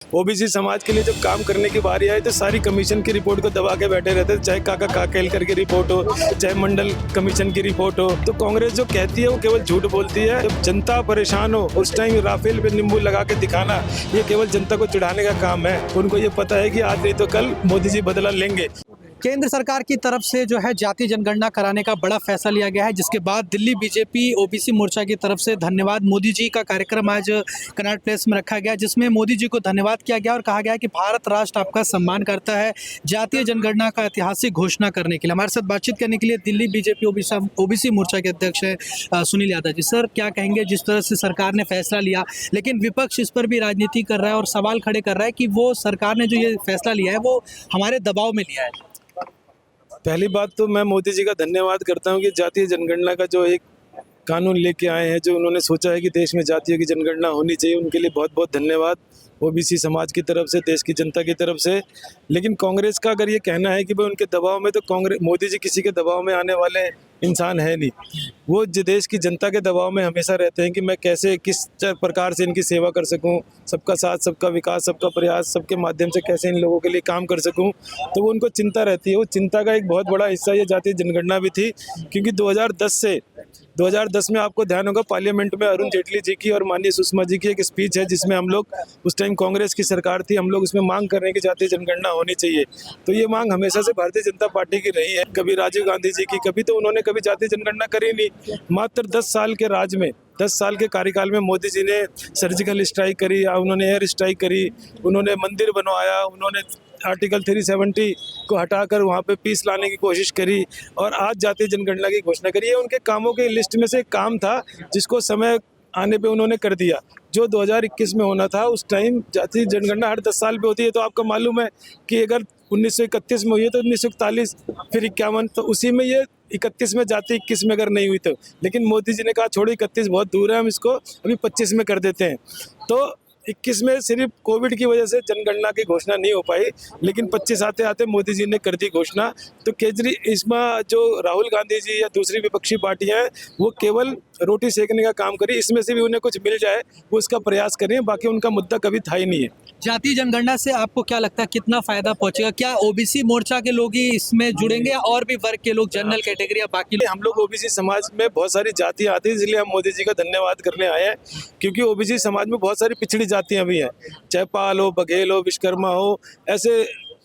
OBC समाज के लिए जब काम करने की बारी आई तो सारी कमीशन की रिपोर्ट को दबा के बैठे रहते, चाहे काका काकेलकर की रिपोर्ट हो, चाहे मंडल कमीशन की रिपोर्ट हो। तो कांग्रेस जो कहती है वो केवल झूठ बोलती है। जब जनता परेशान हो उस टाइम राफेल पे नींबू लगा के दिखाना, ये केवल जनता को चिढ़ाने का काम है। उनको ये पता है कि आज नहीं तो कल मोदी जी बदला लेंगे। केंद्र सरकार की तरफ से जो है जातीय जनगणना कराने का बड़ा फैसला लिया गया है, जिसके बाद दिल्ली बीजेपी ओबीसी मोर्चा की तरफ से धन्यवाद मोदी जी का कार्यक्रम आज कनॉट प्लेस में रखा गया, जिसमें मोदी जी को धन्यवाद किया गया और कहा गया कि भारत राष्ट्र आपका सम्मान करता है जातीय जनगणना का ऐतिहासिक घोषणा करने के लिए। हमारे साथ बातचीत करने के लिए दिल्ली बीजेपी ओबीसी मोर्चा के अध्यक्ष है सुनील यादव जी। सर, क्या कहेंगे, जिस तरह से सरकार ने फैसला लिया लेकिन विपक्ष इस पर भी राजनीति कर रहा है और सवाल खड़े कर रहा है कि वो सरकार ने जो ये फैसला लिया है वो हमारे दबाव में लिया है। पहली बात तो मैं मोदी जी का धन्यवाद करता हूं कि जातीय जनगणना का जो एक कानून लेके आए हैं, जो उन्होंने सोचा है कि देश में जातियों की जनगणना होनी चाहिए, उनके लिए बहुत बहुत धन्यवाद ओबीसी समाज की तरफ से, देश की जनता की तरफ से। लेकिन कांग्रेस का अगर ये कहना है कि भाई उनके दबाव में, तो कांग्रेस मोदी जी किसी के दबाव में आने वाले इंसान है नहीं। वो देश की जनता के दबाव में हमेशा रहते हैं कि मैं कैसे किस प्रकार से इनकी सेवा कर सकूं, सबका साथ, सबका विकास, सबका प्रयास, सबके माध्यम से कैसे इन लोगों के लिए काम कर सकूं। तो वो उनको चिंता रहती है। वो चिंता का एक बहुत बड़ा हिस्सा ये जातीय जनगणना भी थी, क्योंकि 2010 में आपको ध्यान होगा पार्लियामेंट में अरुण जेटली जी की और माननीय सुषमा जी की एक स्पीच है, जिसमें हम लोग, उस टाइम कांग्रेस की सरकार थी, हम लोग उसमें मांग कर रहे हैं कि जातीय जनगणना होनी चाहिए। तो ये मांग हमेशा से भारतीय जनता पार्टी की रही है, कभी राजीव गांधी जी की, कभी तो उन्होंने कभी जातीय जनगणना करी नहीं। मात्र 10 साल के राज में, 10 साल के कार्यकाल में मोदी जी ने सर्जिकल स्ट्राइक करी, उन्होंने एयर स्ट्राइक करी, उन्होंने मंदिर बनवाया, उन्होंने आर्टिकल 370 को हटाकर वहाँ पे पीस लाने की कोशिश करी और आज जातीय जनगणना की घोषणा करी है। उनके कामों के लिस्ट में से एक काम था जिसको समय आने पे उन्होंने कर दिया। जो 2021 में होना था, उस टाइम जातीय जनगणना हर 10 साल पे होती है। तो आपको मालूम है कि अगर 1931 में हुई है तो 1941, फिर 51, तो उसी में ये 31 में जाती, 21 में अगर नहीं हुई तो। लेकिन मोदी जी ने कहा छोड़ो 31 बहुत दूर है, हम इसको अभी 25 में कर देते हैं। तो 21 में सिर्फ कोविड की वजह से जनगणना की घोषणा नहीं हो पाई, लेकिन 25 आते आते मोदी जी ने कर दी घोषणा। तो इसमें जो राहुल गांधी जी या दूसरी विपक्षी पार्टियां हैं, वो केवल रोटी सेकने का काम करी, इसमें से भी उन्हें कुछ मिल जाए वो इसका प्रयास करें, बाकी उनका मुद्दा कभी था ही नहीं है। जातीय जनगणना से आपको क्या लगता है कितना फायदा पहुंचेगा? क्या ओबीसी मोर्चा के लोग ही इसमें जुड़ेंगे या और भी वर्ग के लोग, जनरल कैटेगरी या बाकी लोग? हम लोग ओबीसी समाज में बहुत सारी जातियां आती हैं, इसलिए हम मोदी जी का धन्यवाद करने आए हैं, क्योंकि ओबीसी समाज में बहुत सारी पिछड़ी जातियां भी हैं, चाहे पाल हो, बघेल हो, विश्वकर्मा हो, ऐसे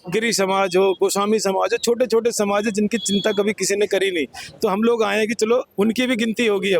गिरी समाज हो, गोस्वामी समाज हो, छोटे छोटे समाज है जिनकी चिंता कभी किसी ने करी नहीं। तो हम लोग आए हैं कि चलो उनकी भी गिनती होगी।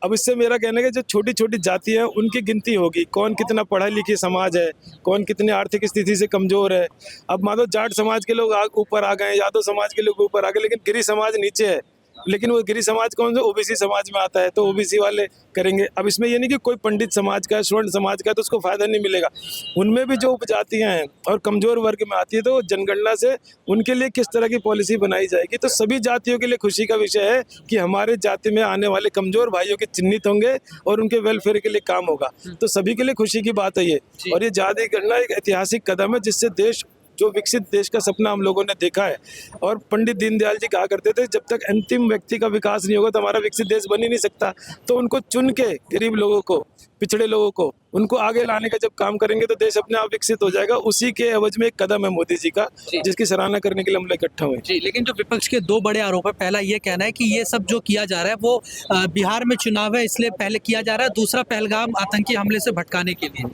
अब इससे मेरा कहना है कि जो छोटी छोटी जातियां हैं उनकी गिनती होगी, कौन कितना पढ़ा लिखी समाज है, कौन कितने आर्थिक स्थिति से कमजोर है। अब मान लो जाट समाज के लोग ऊपर आ गए, यादव समाज के लोग ऊपर आ गए, लेकिन गिरी समाज नीचे है। लेकिन वो गिरी समाज कौन से? ओबीसी समाज में आता है, तो ओबीसी वाले करेंगे। अब इसमें ये नहीं कि कोई पंडित समाज का, स्वर्ण समाज का, तो उसको फायदा नहीं मिलेगा। उनमें भी जो उपजातियां हैं और कमजोर वर्ग में आती है, तो जनगणना से उनके लिए किस तरह की पॉलिसी बनाई जाएगी। तो सभी जातियों के लिए खुशी का विषय है कि हमारे जाति में आने वाले कमजोर भाइयों के चिन्हित होंगे और उनके वेलफेयर के लिए काम होगा। तो सभी के लिए खुशी की बात है ये। और ये जाति गणना एक ऐतिहासिक कदम है, जिससे देश, जो विकसित देश का सपना हम लोगों ने देखा है। और पंडित दीनदयाल जी कहा करते थे, जब तक अंतिम व्यक्ति का विकास नहीं होगा तो हमारा विकसित देश बन ही नहीं सकता। तो उनको चुन के गरीब लोगों को, पिछड़े लोगों को, उनको आगे लाने का जब काम करेंगे तो देश अपने आप विकसित हो जाएगा। उसी के एवज में एक कदम है मोदी जी का, जिसकी सराहना करने के लिए हम लोग इकट्ठा हुए जी, लेकिन जो विपक्ष के दो बड़े आरोप है, पहला ये कहना है कि ये सब जो किया जा रहा है वो बिहार में चुनाव है इसलिए पहले किया जा रहा है, दूसरा पहलगाम आतंकी हमले से भटकाने के लिए।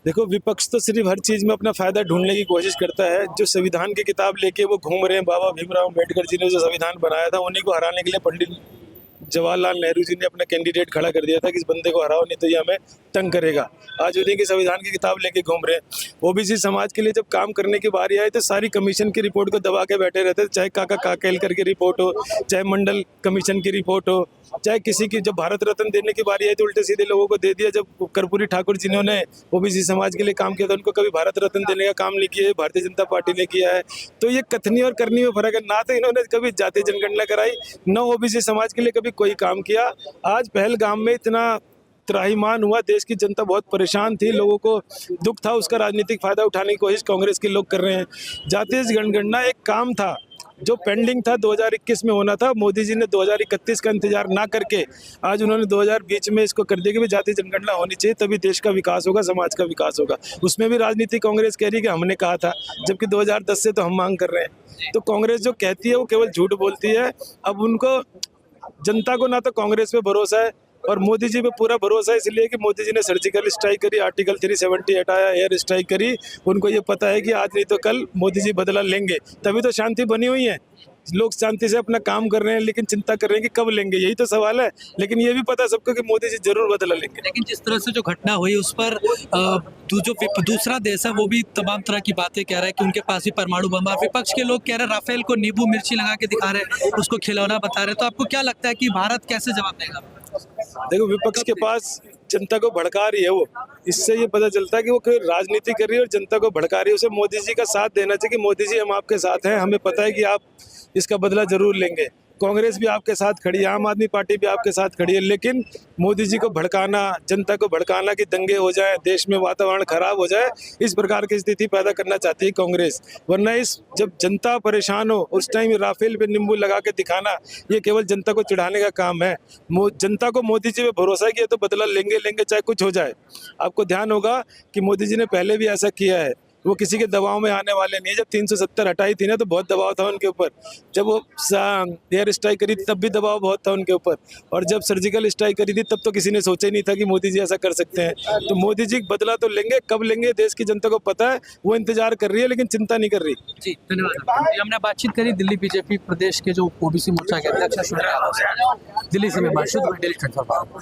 देखो, विपक्ष तो सिर्फ हर चीज में अपना फायदा ढूंढने की कोशिश करता है। जो संविधान की किताब लेके वो घूम रहे हैं, बाबा भीमराव अम्बेडकर जी ने जो संविधान बनाया था, उन्हीं को हराने के लिए पंडित जवाहरलाल नेहरू जी ने अपना कैंडिडेट खड़ा कर दिया था कि इस बंदे को हराओ, नहीं तो ये हमें तंग करेगा। आज उन्हीं की संविधान की किताब लेके घूम रहे हैं। ओबीसी समाज के लिए जब काम करने की बारी आई तो सारी कमीशन की रिपोर्ट को दबा के बैठे रहते, चाहे काका काकेलकर की रिपोर्ट हो, चाहे मंडल कमीशन की रिपोर्ट हो, चाहे किसी की। जब भारत रत्न देने की बारी आई तो उल्टे सीधे लोगों को दे दिया। जब कर्पूरी ठाकुर जिन्होंने ओबीसी समाज के लिए काम किया था, उनको कभी भारत रत्न देने का काम नहीं किया है, भारतीय जनता पार्टी ने किया है। तो ये कथनी और करनी में फर्क है। ना तो इन्होंने कभी जातीय जनगणना कराई, न ओबीसी समाज के लिए कभी कोई काम किया। आज पहलगाम में इतना त्राहिमाम हुआ, देश की जनता बहुत परेशान थी, लोगों को दुख था, उसका राजनीतिक फायदा उठाने की कोशिश कांग्रेस के लोग कर रहे हैं। जातीय जनगणना एक काम था, जो पेंडिंग था 2021 में होना था, मोदी जी ने 2031 का इंतजार ना करके आज उन्होंने 2020 में इसको कर दिया कि भाई जातीय जनगणना होनी चाहिए, तभी देश का विकास होगा, समाज का विकास होगा। उसमें भी राजनीति कांग्रेस कह रही है कि हमने कहा था, जबकि 2010 से तो हम मांग कर रहे हैं। तो कांग्रेस जो कहती है वो केवल झूठ बोलती है। अब उनको, जनता को ना तो कांग्रेस पे भरोसा है और मोदी जी पे पूरा भरोसा है, इसलिए कि मोदी जी ने सर्जिकल स्ट्राइक करी, आर्टिकल 370 हटाया, एयर स्ट्राइक करी। उनको ये पता है कि आज नहीं तो कल मोदी जी बदला लेंगे, तभी तो शांति बनी हुई है। लोग शांति से अपना काम कर रहे हैं, लेकिन चिंता कर रहे हैं कि कब लेंगे, यही तो सवाल है। लेकिन ये भी पता है सबको कि मोदी जी जरूर बदला लेंगे। लेकिन जिस तरह से जो घटना हुई उस पर दूसरा देश है वो भी तमाम तरह की बातें कह रहा है कि उनके पास भी परमाणु बम है। विपक्ष के लोग कह रहे हैं राफेल को नींबू मिर्ची लगा के दिखा रहे हैं, उसको खिलौना बता रहे हैं। तो आपको क्या लगता है कि भारत कैसे जवाब देगा? देखो, विपक्ष के पास जनता को भड़का रही है वो, इससे ये पता चलता है कि वो कोई राजनीति कर रही है और जनता को भड़का रही है। उसे मोदी जी का साथ देना चाहिए कि मोदी जी हम आपके साथ हैं, हमें पता है कि आप इसका बदला जरूर लेंगे। कांग्रेस भी आपके साथ खड़ी है, आम आदमी पार्टी भी आपके साथ खड़ी है, लेकिन मोदी जी को भड़काना, जनता को भड़काना कि दंगे हो जाए, देश में वातावरण खराब हो जाए, इस प्रकार की स्थिति पैदा करना चाहती है कांग्रेस। वरना इस जब जनता परेशान हो उस टाइम राफेल पे नींबू लगा के दिखाना, ये केवल जनता को चिढ़ाने का काम है। जनता को मोदी जी पे भरोसा है कि ये तो बदला लेंगे लेंगे चाहे कुछ हो जाए। आपको ध्यान होगा कि मोदी जी ने पहले भी ऐसा किया है, वो किसी के दबाव में आने वाले नहीं है। जब 370 हटाई थी ना तो बहुत दबाव था उनके ऊपर, जब वो एयर स्ट्राइक करी थी तब भी दबाव बहुत था उनके ऊपर, और जब सर्जिकल स्ट्राइक करी थी तब तो किसी ने सोचा ही नहीं था कि मोदी जी ऐसा कर सकते हैं। तो मोदी जी बदला तो लेंगे, कब लेंगे देश की जनता को पता है, वो इंतजार कर रही है लेकिन चिंता नहीं कर रही। जी धन्यवाद। ये हमने बातचीत करी दिल्ली बीजेपी प्रदेश के जो ओबीसी मोर्चा के अध्यक्ष हैं, दिल्ली से मैं माशूद, दिल्ली 24।